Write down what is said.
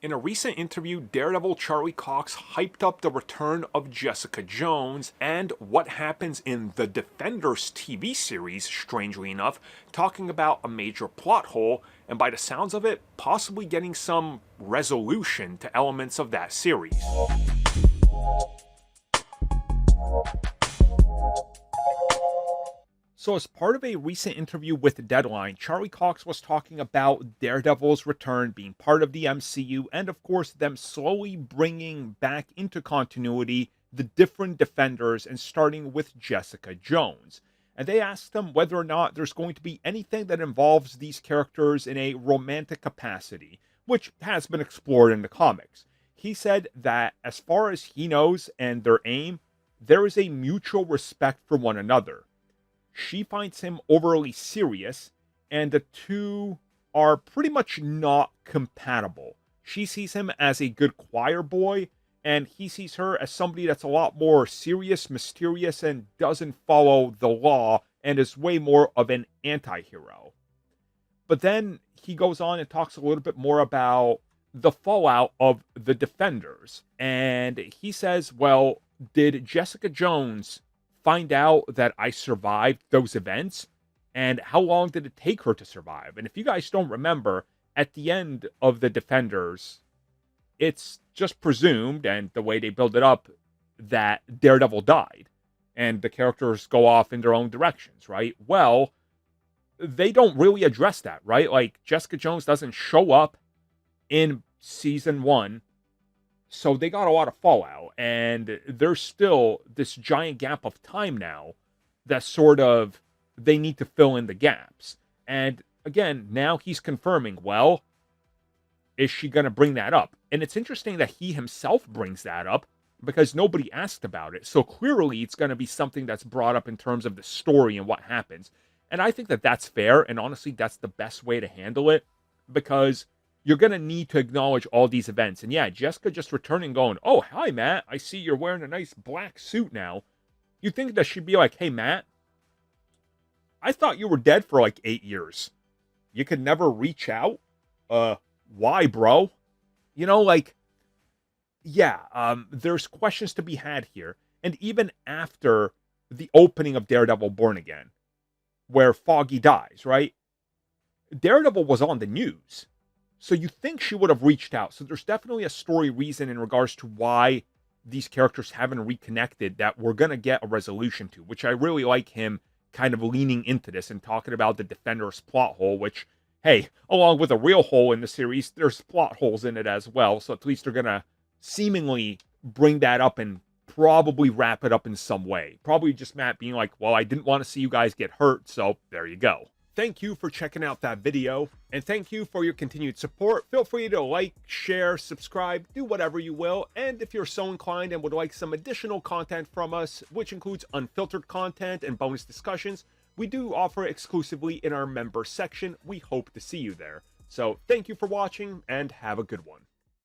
In a recent interview, Daredevil Charlie Cox hyped up the return of Jessica Jones and what happens in the Defenders TV series, strangely enough, talking about a major plot hole, and by the sounds of it, possibly getting some resolution to elements of that series. So as part of a recent interview with Deadline, Charlie Cox was talking about Daredevil's return being part of the MCU, and of course them slowly bringing back into continuity the different Defenders and starting with Jessica Jones. And they asked him whether or not there's going to be anything that involves these characters in a romantic capacity, which has been explored in the comics. He said that as far as he knows and their aim, there is a mutual respect for one another. She finds him overly serious, and the two are pretty much not compatible. She sees him as a good choir boy, and he sees her as somebody that's a lot more serious, mysterious, and doesn't follow the law, and is way more of an anti-hero. But then he goes on and talks a little bit more about the fallout of the Defenders, and he says, well, did Jessica Jones find out that I survived those events? And how long did it take her to survive? And if you guys don't remember, at the end of the Defenders, it's just presumed, and the way they build it up, that Daredevil died. And the characters go off in their own directions, right? Well, they don't really address that, right? Like, Jessica Jones doesn't show up in season 1. So they got a lot of fallout, and there's still this giant gap of time now that sort of they need to fill in the gaps. And again, now he's confirming, well, is she going to bring that up? And it's interesting that he himself brings that up because nobody asked about it. So clearly it's going to be something that's brought up in terms of the story and what happens. And I think that that's fair, and honestly, that's the best way to handle it, because you're going to need to acknowledge all these events. And yeah, Jessica just returning going, oh, hi, Matt. I see you're wearing a nice black suit now. You think that she'd be like, hey, Matt, I thought you were dead for like 8 years. You could never reach out? Why, bro? You know, like, yeah, there's questions to be had here. And even after the opening of Daredevil Born Again, where Foggy dies, right? Daredevil was on the news. So you think she would have reached out. So there's definitely a story reason in regards to why these characters haven't reconnected that we're going to get a resolution to, which I really like him kind of leaning into this and talking about the Defenders plot hole, which, hey, along with a real hole in the series, there's plot holes in it as well. So at least they're going to seemingly bring that up and probably wrap it up in some way. Probably just Matt being like, well, I didn't want to see you guys get hurt, so there you go. Thank you for checking out that video, and thank you for your continued support. Feel free to like, share, subscribe, do whatever you will, and if you're so inclined and would like some additional content from us, which includes unfiltered content and bonus discussions, we do offer exclusively in our member section. We hope to see you there. So thank you for watching, and have a good one.